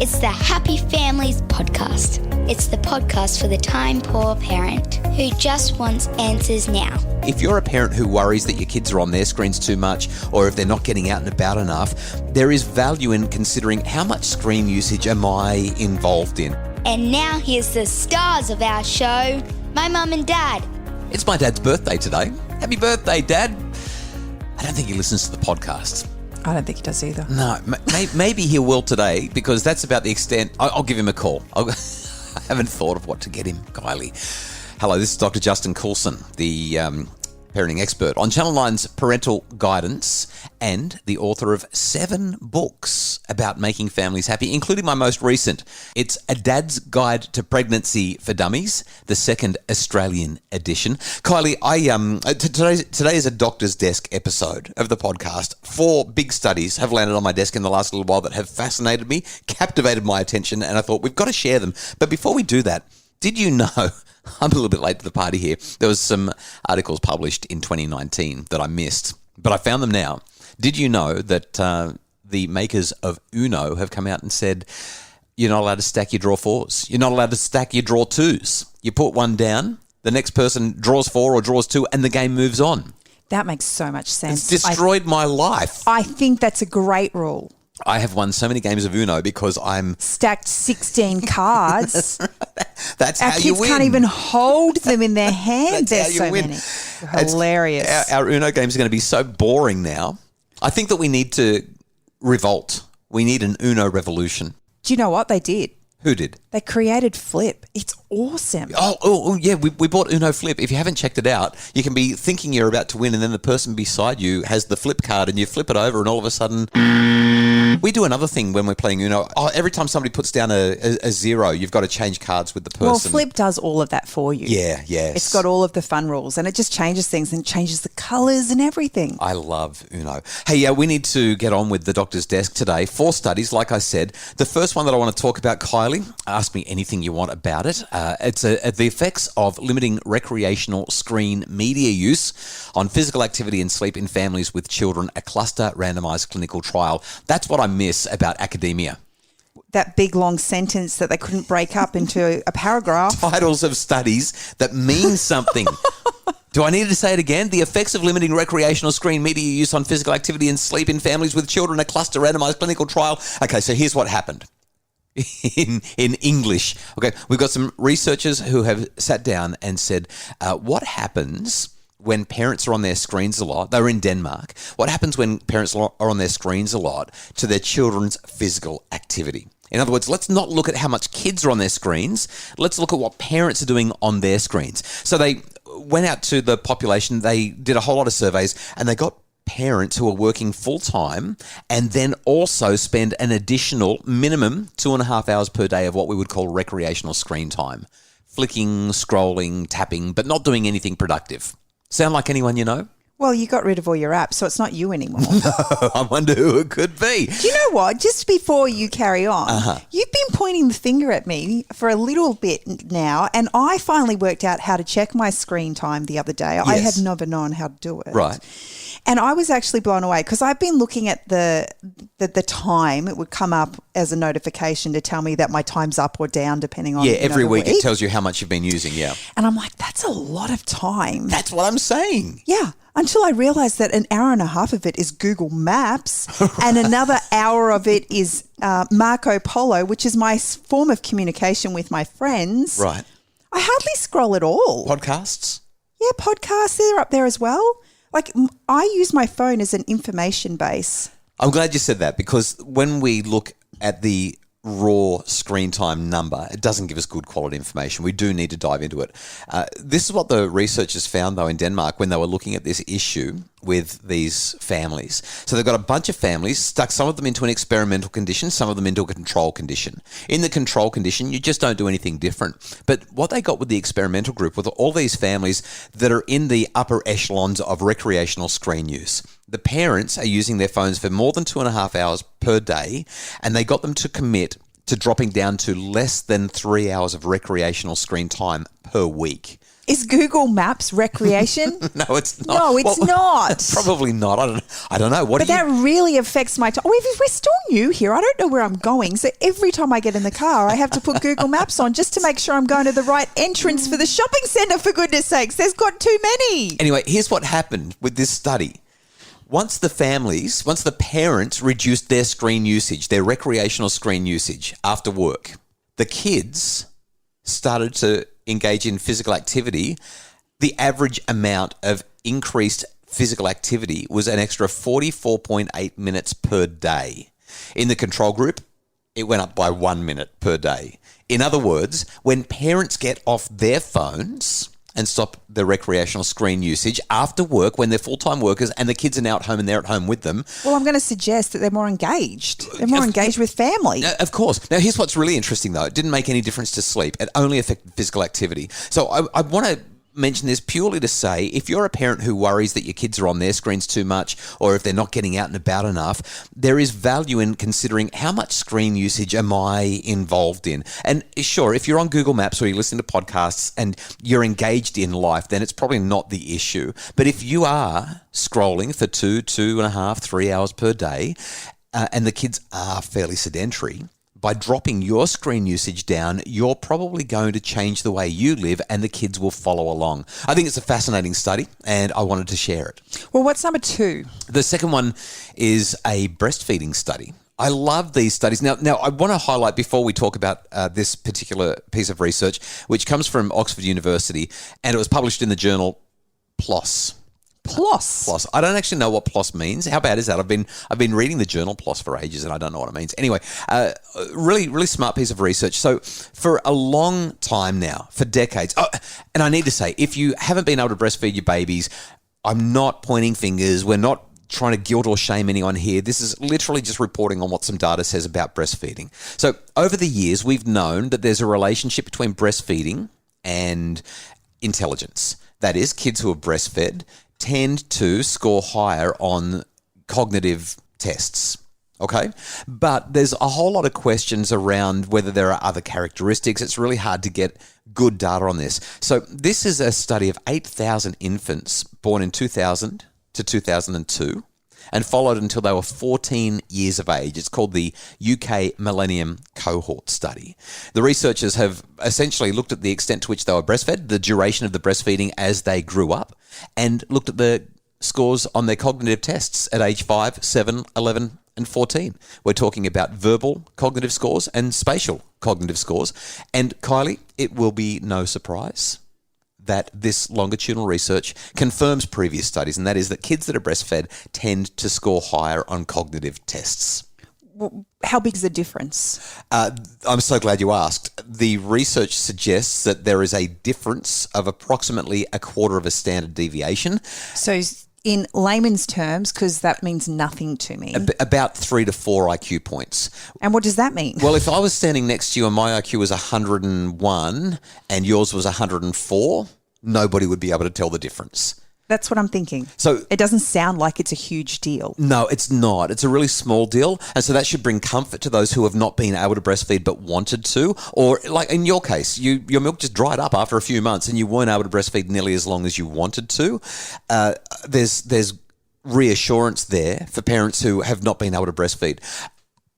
It's the Happy Families Podcast. It's the podcast for the time-poor parent who just wants answers now. If you're a parent who worries that your kids are on their screens too much or if they're not getting out and about enough, there is value in considering how much screen usage am I involved in. And now here's the stars of our show, my mum and dad. It's my dad's birthday today. Happy birthday, Dad. I don't think he listens to the podcast. I don't think he does either. No, maybe he will today because that's about the extent. I'll give him a call. I haven't thought of what to get him, Kylie. Hello, this is Dr. Justin Coulson, the parenting expert on Channel 9's parental guidance and the author of 7 books about making families happy, including my most recent. It's A Dad's Guide to Pregnancy for Dummies, the second Australian edition. Kylie, today is a doctor's desk episode of the podcast. 4 big studies have landed on my desk in the last little while that have fascinated me, captivated my attention, and I thought we've got to share them. But before we do that, did you know... I'm a little bit late to the party here. There was some articles published in 2019 that I missed, but I found them now. Did you know that the makers of Uno have come out and said, you're not allowed to stack your draw 4s. You're not allowed to stack your draw 2s. You put one down, the next person draws 4 or draws 2, and the game moves on. That makes so much sense. It's destroyed my life. I think that's a great rule. I have won so many games of Uno because I'm... Stacked 16 cards. That's Our how you kids win. can't even hold them in their hand. That's There's how you so win. many. Hilarious. Our Uno games are going to be so boring now. I think that we need to revolt. We need an Uno revolution. Do you know what they did? Who did? They created Flip. It's awesome. Oh yeah, we bought Uno Flip. If you haven't checked it out, you can be thinking you're about to win and then the person beside you has the flip card and you flip it over and all of a sudden... We do another thing when we're playing Uno. Every time somebody puts down a 0, you've got to change cards with the person. Well, Flip does all of that for you. Yeah, yes. It's got all of the fun rules and it just changes things and changes the colours and everything. I love Uno. Hey, yeah, we need to get on with the doctor's desk today. 4 studies, like I said. The first one that I want to talk about, Kylie, ask me anything you want about it. It's the effects of limiting recreational screen media use on physical activity and sleep in families with children, a cluster randomised clinical trial. That's what I miss about academia. That big long sentence that they couldn't break up into a paragraph. Titles of studies that mean something. Do I need to say it again? The effects of limiting recreational screen media use on physical activity and sleep in families with children, a cluster randomised clinical trial. Okay, so here's what happened. In English. Okay, we've got some researchers who have sat down and said, what happens when parents are on their screens a lot? They were in Denmark. What happens when parents are on their screens a lot to their children's physical activity? In other words, let's not look at how much kids are on their screens. Let's look at what parents are doing on their screens. So they went out to the population. They did a whole lot of surveys and they got parents who are working full-time and then also spend an additional minimum 2.5 hours per day of what we would call recreational screen time. Flicking, scrolling, tapping, but not doing anything productive. Sound like anyone you know? Well, you got rid of all your apps, so it's not you anymore. I wonder who it could be. Do you know what? Just before you carry on, you've been pointing the finger at me for a little bit now, and I finally worked out how to check my screen time the other day. Yes. I had never known how to do it. Right. And I was actually blown away because I've been looking at the time. It would come up as a notification to tell me that my time's up or down depending on every week it tells you how much you've been using, yeah. And I'm like, that's a lot of time. That's what I'm saying. Yeah. Until I realised that an hour and a half of it is Google Maps and another hour of it is Marco Polo, which is my form of communication with my friends. Right. I hardly scroll at all. Podcasts? Yeah, podcasts, they're up there as well. Like, I use my phone as an information base. I'm glad you said that because when we look at the raw screen time number, it doesn't give us good quality information. We do need to dive into it. This is what the researchers found, though, in Denmark when they were looking at this issue with these families. So they've got a bunch of families, stuck some of them into an experimental condition, some of them into a control condition. In the control condition, you just don't do anything different. But what they got with the experimental group were all these families that are in the upper echelons of recreational screen use. The parents are using their phones for more than 2.5 hours per day, and they got them to commit to dropping down to less than 3 hours of recreational screen time per week. Is Google Maps recreation? No, it's not. No, it's not. Probably not. I don't know. But that really affects my time. We're still new here. I don't know where I'm going. So every time I get in the car, I have to put Google Maps on just to make sure I'm going to the right entrance for the shopping centre, for goodness sakes. There's got too many. Anyway, here's what happened with this study. Once the parents reduced their screen usage, their recreational screen usage after work, the kids started to engage in physical activity. The average amount of increased physical activity was an extra 44.8 minutes per day. In the control group, it went up by 1 minute per day. In other words, when parents get off their phones and stop the recreational screen usage after work, when they're full-time workers and the kids are now at home and they're at home with them. Well, I'm going to suggest that they're more engaged. They're more engaged with family. Of course. Now, here's what's really interesting, though. It didn't make any difference to sleep. It only affected physical activity. So I want to mention this purely to say, if you're a parent who worries that your kids are on their screens too much, or if they're not getting out and about enough, there is value in considering how much screen usage am I involved in. And sure, if you're on Google Maps or you listen to podcasts and you're engaged in life, then it's probably not the issue. But if you are scrolling for 2.5, 3 hours per day, and the kids are fairly sedentary, by dropping your screen usage down, you're probably going to change the way you live and the kids will follow along. I think it's a fascinating study and I wanted to share it. Well, what's number 2? The second one is a breastfeeding study. I love these studies. Now I want to highlight before we talk about this particular piece of research, which comes from Oxford University, and it was published in the journal PLOS. PLOS. I don't actually know what PLOS means. How bad is that? I've been reading the journal PLOS for ages and I don't know what it means. Anyway, really, really smart piece of research. So for a long time now, for decades, and I need to say, if you haven't been able to breastfeed your babies, I'm not pointing fingers. We're not trying to guilt or shame anyone here. This is literally just reporting on what some data says about breastfeeding. So over the years, we've known that there's a relationship between breastfeeding and intelligence. That is, kids who are breastfed tend to score higher on cognitive tests, okay? But there's a whole lot of questions around whether there are other characteristics. It's really hard to get good data on this. So this is a study of 8,000 infants born in 2000 to 2002 and followed until they were 14 years of age. It's called the UK Millennium Cohort Study. The researchers have essentially looked at the extent to which they were breastfed, the duration of the breastfeeding as they grew up, and looked at the scores on their cognitive tests at age 5, 7, 11, and 14. We're talking about verbal cognitive scores and spatial cognitive scores. And Kylie, it will be no surprise that this longitudinal research confirms previous studies, and that is that kids that are breastfed tend to score higher on cognitive tests. Well, how big is the difference? I'm so glad you asked. The research suggests that there is a difference of approximately a quarter of a standard deviation. So in layman's terms, because that means nothing to me. About 3 to 4 IQ points. And what does that mean? Well, if I was standing next to you and my IQ was 101 and yours was 104, nobody would be able to tell the difference. That's what I'm thinking. So it doesn't sound like it's a huge deal. No, it's not. It's a really small deal. And so that should bring comfort to those who have not been able to breastfeed but wanted to. Or like in your case, your milk just dried up after a few months and you weren't able to breastfeed nearly as long as you wanted to. There's reassurance there for parents who have not been able to breastfeed.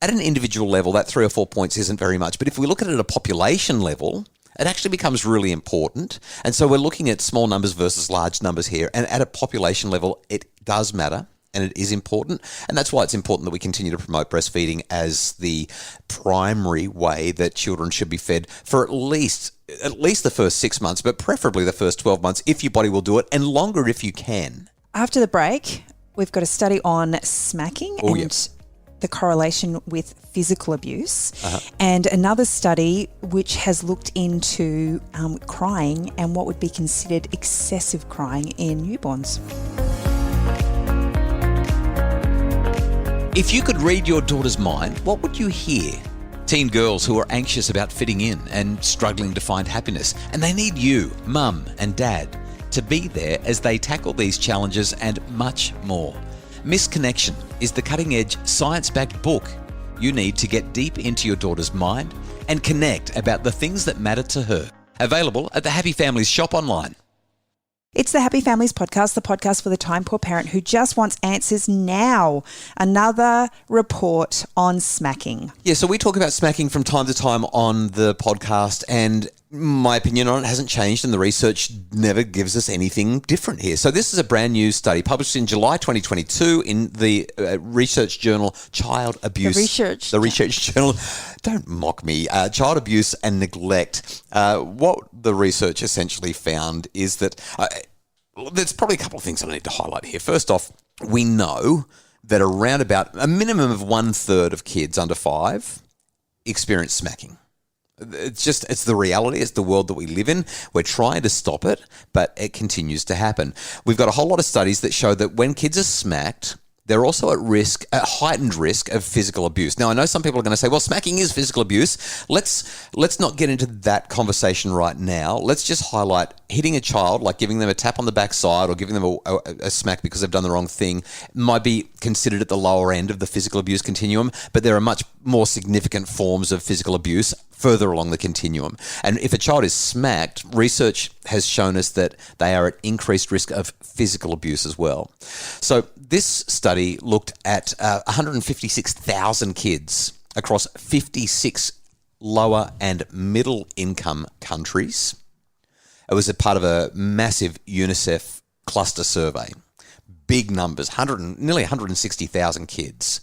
At an individual level, that 3 or 4 points isn't very much. But if we look at it at a population level, it actually becomes really important. And so we're looking at small numbers versus large numbers here. And at a population level, it does matter and it is important. And that's why it's important that we continue to promote breastfeeding as the primary way that children should be fed for at least the first 6 months, but preferably the first 12 months if your body will do it, and longer if you can. After the break, we've got a study on smacking the correlation with physical abuse, and another study which has looked into crying and what would be considered excessive crying in newborns. If you could read your daughter's mind, what would you hear? Teen girls who are anxious about fitting in and struggling to find happiness, and they need you, mum and dad, to be there as they tackle these challenges and much more. Misconnection is the cutting-edge, science-backed book you need to get deep into your daughter's mind and connect about the things that matter to her. Available at the Happy Families shop online. It's the Happy Families Podcast, the podcast for the time-poor parent who just wants answers now. Another report on smacking. Yeah, so we talk about smacking from time to time on the podcast, and my opinion on it hasn't changed, and the research never gives us anything different here. So this is a brand new study published in July 2022 in the research journal Child Abuse. The research journal. Don't mock me. Child Abuse and Neglect. What the research essentially found is that there's probably a couple of things I need to highlight here. First off, we know that around about a minimum of 1/3 of kids under 5 experience smacking. It's the reality. It's the world that we live in. We're trying to stop it, but it continues to happen. We've got a whole lot of studies that show that when kids are smacked, they're also at heightened risk of physical abuse. Now, I know some people are going to say, well, smacking is physical abuse. Let's not get into that conversation right now. Let's just highlight hitting a child, like giving them a tap on the backside or giving them a smack because they've done the wrong thing, might be considered at the lower end of the physical abuse continuum, but there are much more significant forms of physical abuse further along the continuum. And if a child is smacked, research has shown us that they are at increased risk of physical abuse as well. So this study looked at 156,000 kids across 56 lower and middle income countries. It was a part of a massive UNICEF cluster survey. Big numbers, nearly 160,000 kids.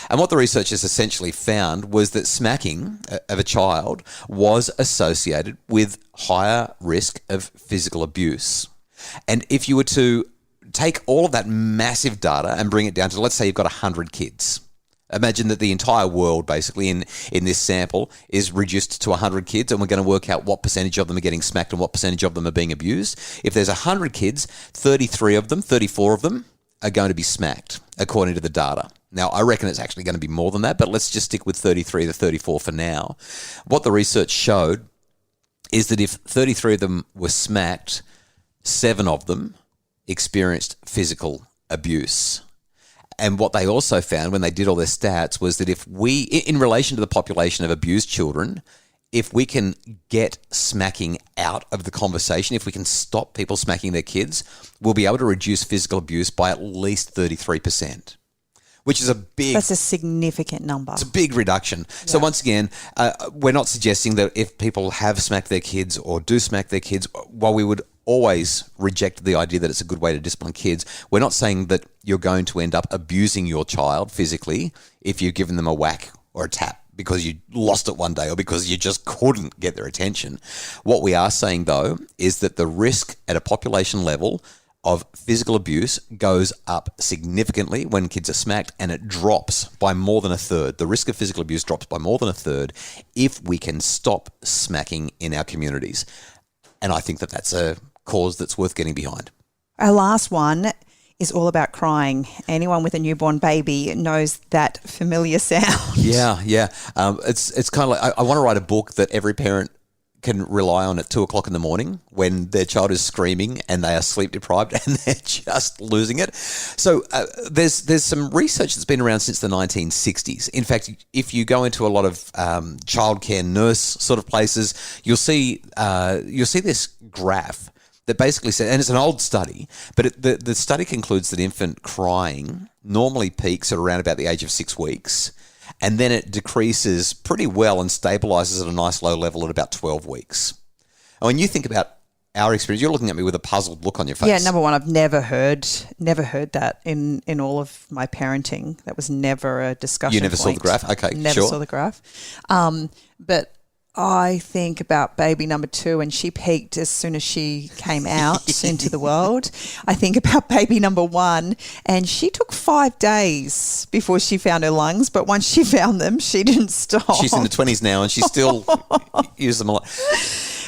And what the researchers essentially found was that smacking of a child was associated with higher risk of physical abuse. And if you were to take all of that massive data and bring it down to, let's say you've got 100 kids. Imagine that the entire world basically in this sample is reduced to 100 kids, and we're going to work out what percentage of them are getting smacked and what percentage of them are being abused. If there's 100 kids, 34 of them are going to be smacked, according to the data. Now, I reckon it's actually going to be more than that, but let's just stick with 33 to 34 for now. What the research showed is that if 33 of them were smacked, 7 of them experienced physical abuse. And what they also found when they did all their stats was that if we, in relation to the population of abused children, if we can get smacking out of the conversation, if we can stop people smacking their kids, we'll be able to reduce physical abuse by at least 33%, which is that's a significant number. It's a big reduction. Yeah. So once again, we're not suggesting that if people have smacked their kids or do smack their kids, while we would always reject the idea that it's a good way to discipline kids, we're not saying that you're going to end up abusing your child physically if you've given them a whack or a tap because you lost it one day or because you just couldn't get their attention. What we are saying, though, is that the risk at a population level of physical abuse goes up significantly when kids are smacked, and it drops by more than 1/3. The risk of physical abuse drops by more than 1/3 if we can stop smacking in our communities. And I think that that's a cause that's worth getting behind. Our last one is all about crying. Anyone with a newborn baby knows that familiar sound. Yeah. It's kind of like I want to write a book that every parent can rely on at 2:00 in the morning when their child is screaming and they are sleep deprived and they're just losing it. So there's some research that's been around since the 1960s. In fact, if you go into a lot of childcare nurse sort of places, you'll see this graph that basically says, and it's an old study, but the study concludes that infant crying normally peaks at around about the age of 6 weeks. And then it decreases pretty well and stabilizes at a nice low level at about 12 weeks. And when you think about our experience, you're looking at me with a puzzled look on your face. Yeah, number one, I've never heard that in all of my parenting. That was never a discussion You never point. saw the graph? Okay, never sure. saw the graph. But I think about baby number 2, and she peaked as soon as she came out into the world. I think about baby number 1, and she took 5 days before she found her lungs, but once she found them, she didn't stop. She's in the 20s now, and she still uses them a lot.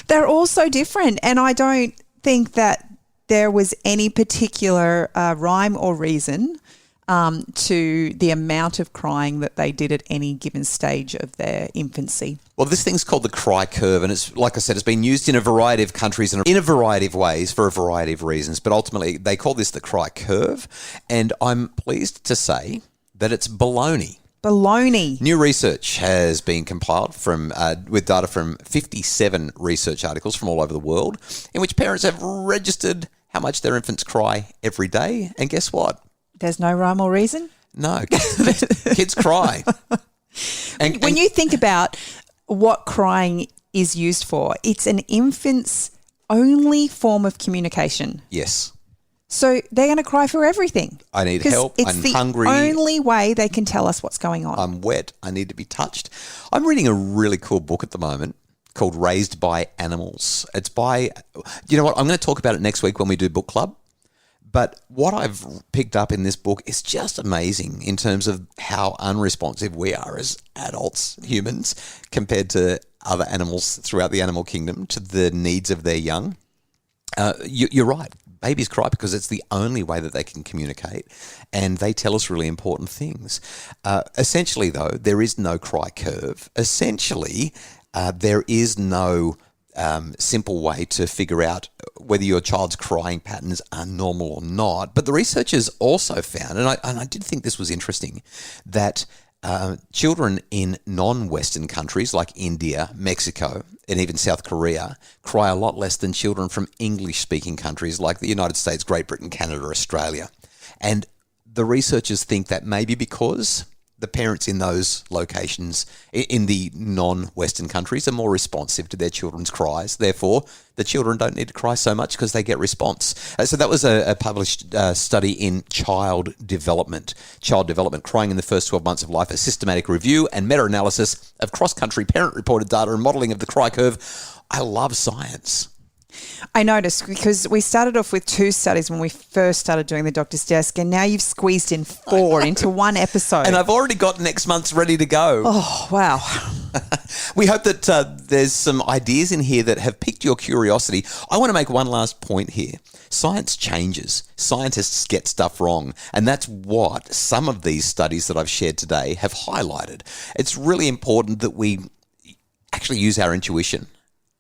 They're all so different, and I don't think that there was any particular rhyme or reason to the amount of crying that they did at any given stage of their infancy. Well, this thing's called the cry curve, and it's, like I said, it's been used in a variety of countries and in a variety of ways for a variety of reasons, but ultimately they call this the cry curve, and I'm pleased to say that it's baloney. Baloney. New research has been compiled from with data from 57 research articles from all over the world in which parents have registered how much their infants cry every day. And guess what? There's no rhyme or reason? No, kids cry. And when you think about what crying is used for, it's an infant's only form of communication. Yes. So they're going to cry for everything. I need help. I'm hungry. It's the only way they can tell us what's going on. I'm wet. I need to be touched. I'm reading a really cool book at the moment called Raised by Animals. It's by, you know what, I'm going to talk about it next week when we do book club. But what I've picked up in this book is just amazing in terms of how unresponsive we are as adults, humans, compared to other animals throughout the animal kingdom to the needs of their young. You're right. Babies cry because it's the only way that they can communicate, and they tell us really important things. Essentially, though, there is no cry curve. Essentially, there is no simple way to figure out whether your child's crying patterns are normal or not. But the researchers also found, and I did think this was interesting, that children in non-Western countries like India, Mexico, and even South Korea cry a lot less than children from English-speaking countries like the United States, Great Britain, Canada, Australia. And the researchers think that maybe because the parents in those locations, in the non-Western countries, are more responsive to their children's cries. Therefore, the children don't need to cry so much because they get response. So that was a published study in child development, crying in the first 12 months of life, a systematic review and meta-analysis of cross-country parent-reported data and modelling of the cry curve. I love science. I noticed because we started off with 2 studies when we first started doing the Doctor's Desk, and now you've squeezed in 4 into one episode. And I've already got next month's ready to go. Oh, wow. We hope that there's some ideas in here that have piqued your curiosity. I want to make one last point here. Science changes. Scientists get stuff wrong. And that's what some of these studies that I've shared today have highlighted. It's really important that we actually use our intuition.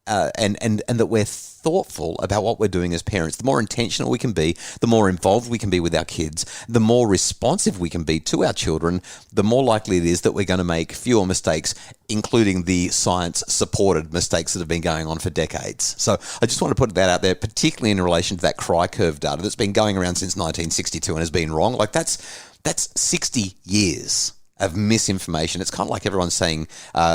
And that we're thoughtful about what we're doing as parents. The more intentional we can be, the more involved we can be with our kids, the more responsive we can be to our children, the more likely it is that we're going to make fewer mistakes, including the science-supported mistakes that have been going on for decades. So I just want to put that out there, particularly in relation to that cry curve data that's been going around since 1962 and has been wrong. Like that's 60 years of misinformation. It's kind of like everyone's saying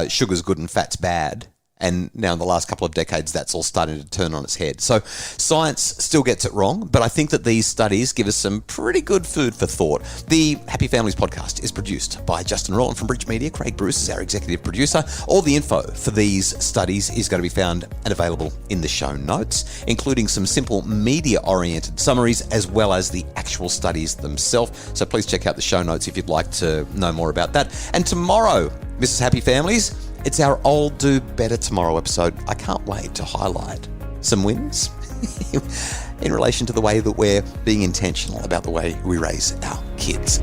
sugar's good and fat's bad. And now in the last couple of decades, that's all starting to turn on its head. So science still gets it wrong, but I think that these studies give us some pretty good food for thought. The Happy Families podcast is produced by Justin Rowland from Bridge Media. Craig Bruce is our executive producer. All the info for these studies is going to be found and available in the show notes, including some simple media-oriented summaries as well as the actual studies themselves. So please check out the show notes if you'd like to know more about that. And tomorrow, Mrs. Happy Families, it's our All Do Better Tomorrow episode. I can't wait to highlight some wins in relation to the way that we're being intentional about the way we raise our kids.